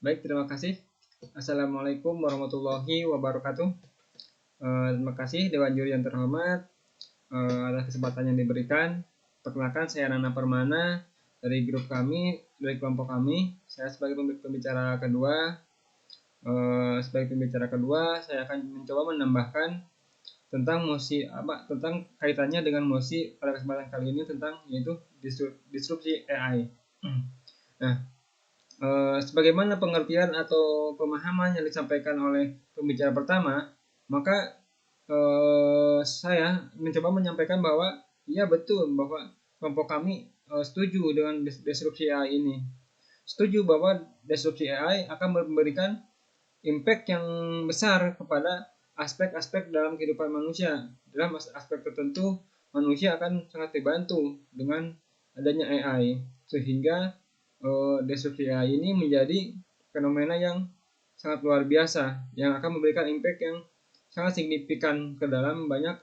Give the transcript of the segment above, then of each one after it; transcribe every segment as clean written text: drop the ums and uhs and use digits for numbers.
Baik, terima kasih. Assalamualaikum warahmatullahi wabarakatuh. Terima kasih Dewan Juri yang terhormat atas kesempatan yang diberikan. Perkenalkan, saya Nana Permana dari grup kami, dari kelompok kami. Saya sebagai pembicara kedua. Saya akan mencoba menambahkan tentang tentang kaitannya dengan mosi pada kesempatan kali ini tentang yaitu disrupsi AI. Nah, sebagaimana pengertian atau pemahaman yang disampaikan oleh pembicara pertama, maka saya mencoba menyampaikan bahwa iya betul bahwa kelompok kami setuju dengan disrupsi AI ini. Setuju bahwa disrupsi AI akan memberikan impact yang besar kepada aspek-aspek dalam kehidupan manusia. Dalam aspek tertentu, manusia akan sangat dibantu dengan adanya AI, sehingga disrupsi AI ini menjadi fenomena yang sangat luar biasa, yang akan memberikan impact yang sangat signifikan ke dalam banyak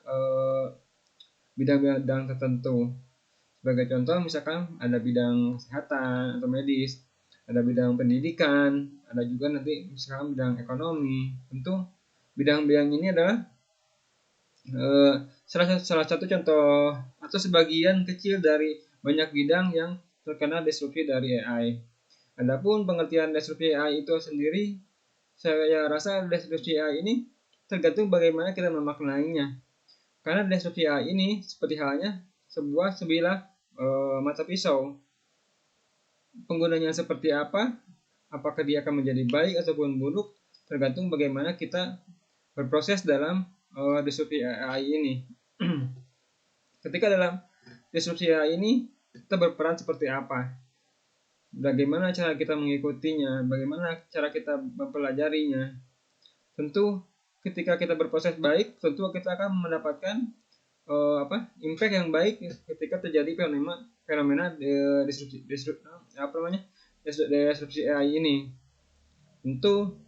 bidang-bidang tertentu. Sebagai contoh, misalkan ada bidang kesehatan atau medis, ada bidang pendidikan, ada juga nanti misalkan bidang ekonomi. Tentu bidang-bidang ini adalah salah satu contoh atau sebagian kecil dari banyak bidang yang terkena disrupsi dari AI. Adapun pengertian disrupsi AI itu sendiri, saya rasa disrupsi AI ini tergantung bagaimana kita memaknainya. Karena disrupsi AI ini seperti halnya sebuah sebilah mata pisau. Penggunanya seperti apa, apakah dia akan menjadi baik ataupun buruk, tergantung bagaimana kita berproses dalam disrupsi AI ini. Ketika dalam disrupsi AI ini, kita berperan seperti apa? Bagaimana cara kita mengikutinya? Bagaimana cara kita mempelajarinya? Tentu ketika kita berproses baik, tentu kita akan mendapatkan impact yang baik ketika terjadi fenomena disrupsi AI ini. Tentu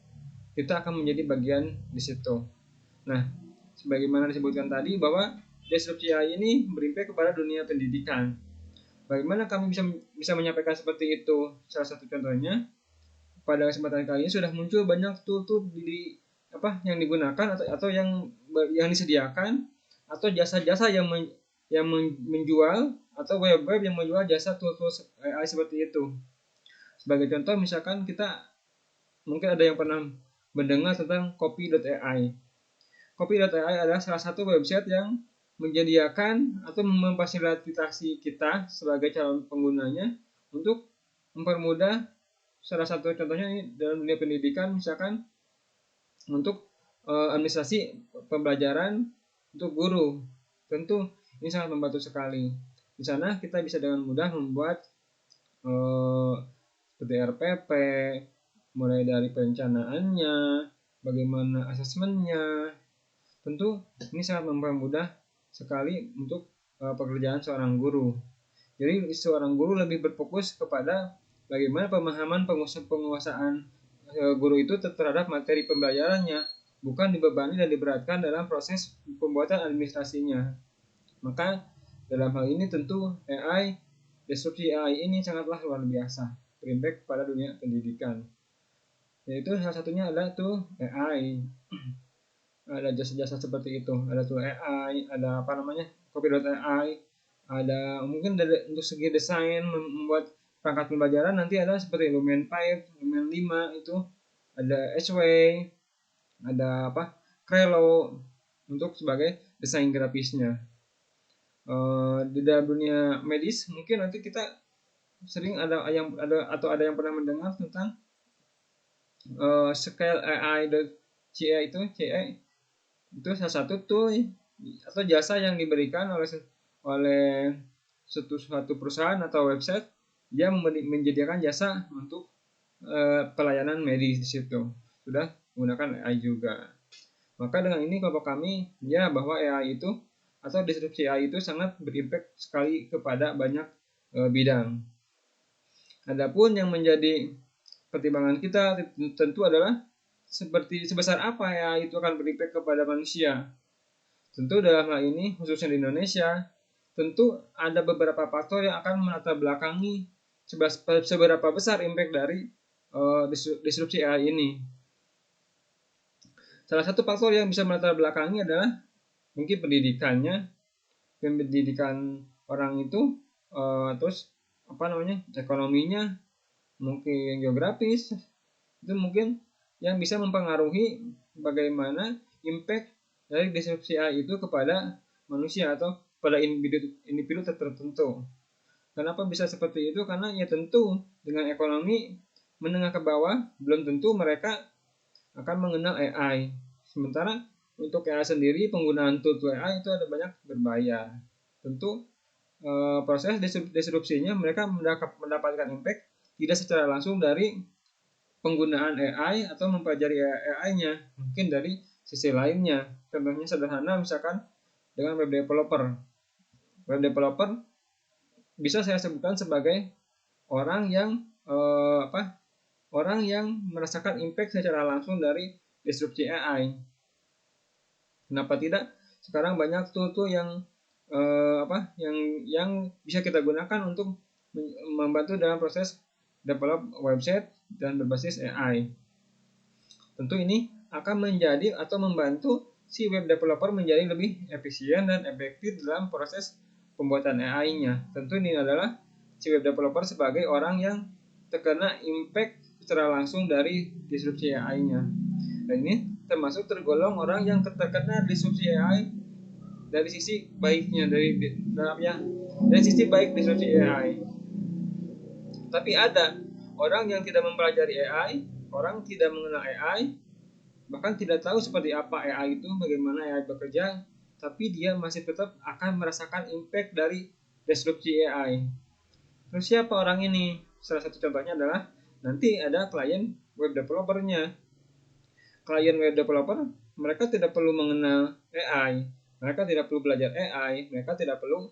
kita akan menjadi bagian di situ. Nah, sebagaimana disebutkan tadi bahwa disrupsi AI ini berimpact kepada dunia pendidikan. Bagaimana kami bisa menyampaikan seperti itu? Salah satu contohnya, pada kesempatan kali ini sudah muncul banyak tool-tool yang digunakan atau yang disediakan atau jasa-jasa yang menjual atau web-web yang menjual jasa tool-tool AI seperti itu. Sebagai contoh, misalkan kita mungkin ada yang pernah mendengar tentang copy.ai. Copy.ai adalah salah satu website yang menyediakan atau memfasilitasi kita sebagai calon penggunanya untuk mempermudah, salah satu contohnya ini dalam dunia pendidikan, misalkan untuk administrasi pembelajaran untuk guru. Tentu ini sangat membantu sekali. Di sana kita bisa dengan mudah membuat seperti RPP, mulai dari perencanaannya, bagaimana asesmennya. Tentu ini sangat mempermudah sekali untuk pekerjaan seorang guru. Jadi seorang guru lebih berfokus kepada bagaimana pemahaman penguasaan guru itu terhadap materi pembelajarannya, bukan dibebani dan diberatkan dalam proses pembuatan administrasinya. Maka dalam hal ini tentu disrupsi AI ini sangatlah luar biasa, berimpact pada dunia pendidikan. Yaitu salah satunya adalah tuh AI. Ada jasa-jasa seperti itu, ada tool AI, ada copy.ai, ada mungkin untuk segi desain membuat perangkat pembelajaran nanti ada seperti Lumen 5, Lumen 5 itu, ada Sway, ada Crello untuk sebagai desain grafisnya. Di dalam dunia medis mungkin nanti kita sering ada yang pernah mendengar tentang Scale AI.ca itu salah satu tool atau jasa yang diberikan oleh suatu perusahaan atau website yang menyediakan jasa untuk pelayanan medis di situ. Sudah menggunakan AI juga. Maka dengan ini kelompok kami bahwa AI itu atau disrupsi AI itu sangat berimpact sekali kepada banyak bidang. Adapun yang menjadi pertimbangan kita tentu adalah sebesar apa AI itu akan berimpact kepada manusia. Tentu dalam hal ini, khususnya di Indonesia, tentu ada beberapa faktor yang akan melatar belakangi seberapa besar impact dari disrupsi AI ini. Salah satu faktor yang bisa melatar belakangi adalah mungkin pendidikan orang itu, terus ekonominya, mungkin geografis, itu mungkin yang bisa mempengaruhi bagaimana impact dari disrupsi AI itu kepada manusia atau pada individu tertentu. Kenapa bisa seperti itu? Karena ya tentu dengan ekonomi menengah ke bawah belum tentu mereka akan mengenal AI. Sementara untuk AI sendiri penggunaan tool AI itu ada banyak berbayar. Tentu proses disrupsinya mereka mendapatkan impact tidak secara langsung dari penggunaan AI atau mempelajari AI-nya, mungkin dari sisi lainnya. Contohnya sederhana misalkan dengan web developer. Web developer bisa saya sebutkan sebagai orang yang orang yang merasakan impact secara langsung dari disrupsi AI. Kenapa tidak? Sekarang banyak tool yang yang bisa kita gunakan untuk membantu dalam proses develop website dan berbasis AI. Tentu ini akan menjadi atau membantu si web developer menjadi lebih efisien dan efektif dalam proses pembuatan AI-nya. Tentu ini adalah si web developer sebagai orang yang terkena impact secara langsung dari disrupsi AI-nya. Dan ini termasuk tergolong orang yang terkena disrupsi AI dari sisi baiknya, dari sisi baik disrupsi AI. Tapi ada orang yang tidak mempelajari AI, orang tidak mengenal AI, bahkan tidak tahu seperti apa AI itu, bagaimana AI bekerja, tapi dia masih tetap akan merasakan impact dari disrupsi AI. Terus siapa orang ini? Salah satu contohnya adalah nanti ada klien web developernya. Klien web developer, mereka tidak perlu mengenal AI, mereka tidak perlu belajar AI, mereka tidak perlu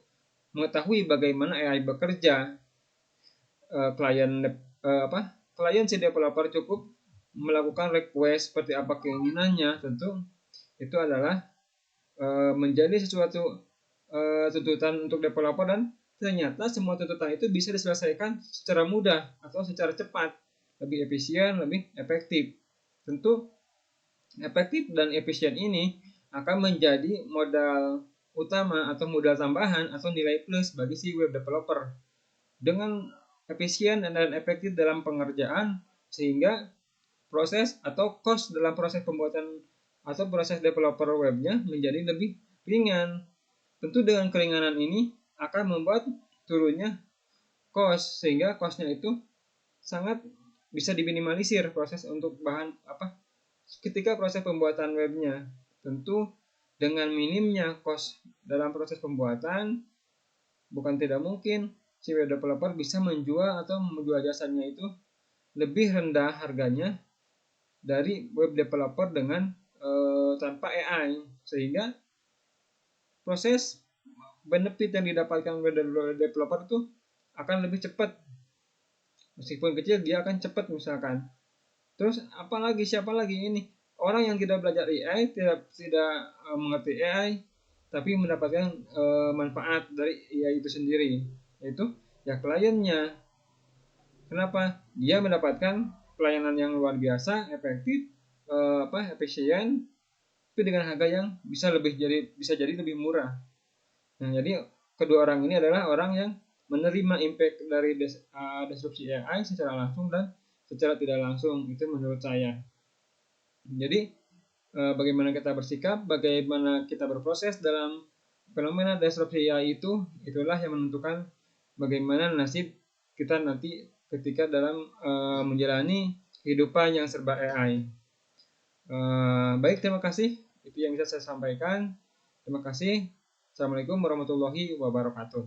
mengetahui bagaimana AI bekerja. Klien si developer cukup melakukan request seperti apa keinginannya. Tentu itu adalah menjadi sesuatu tuntutan untuk developer, dan ternyata semua tuntutan itu bisa diselesaikan secara mudah atau secara cepat, lebih efisien, lebih efektif. Tentu efektif dan efisien ini akan menjadi modal utama atau modal tambahan atau nilai plus bagi si web developer. Dengan efisien dan efektif dalam pengerjaan, sehingga proses atau cost dalam proses pembuatan atau proses developer webnya menjadi lebih ringan. Tentu dengan keringanan ini akan membuat turunnya cost, sehingga costnya itu sangat bisa diminimalisir proses untuk bahan ketika proses pembuatan webnya. Tentu dengan minimnya cost dalam proses pembuatan, bukan tidak mungkin si web developer bisa menjual jasanya itu lebih rendah harganya dari web developer dengan tanpa AI, sehingga proses benefit yang didapatkan web developer itu akan lebih cepat. Meskipun kecil dia akan cepat misalkan. Terus siapa lagi ini? Orang yang tidak belajar AI, tidak mengerti AI, tapi mendapatkan manfaat dari AI itu sendiri, yaitu ya kliennya. Kenapa? Dia mendapatkan pelayanan yang luar biasa, efektif, efisien, tapi dengan harga yang bisa jadi lebih murah. Nah, jadi kedua orang ini adalah orang yang menerima impact dari disrupsi AI secara langsung dan secara tidak langsung. Itu menurut saya. Jadi bagaimana kita bersikap, bagaimana kita berproses dalam fenomena disrupsi AI itu, itulah yang menentukan bagaimana nasib kita nanti ketika dalam menjalani kehidupan yang serba AI. Baik, terima kasih. Itu yang bisa saya sampaikan. Terima kasih. Assalamualaikum warahmatullahi wabarakatuh.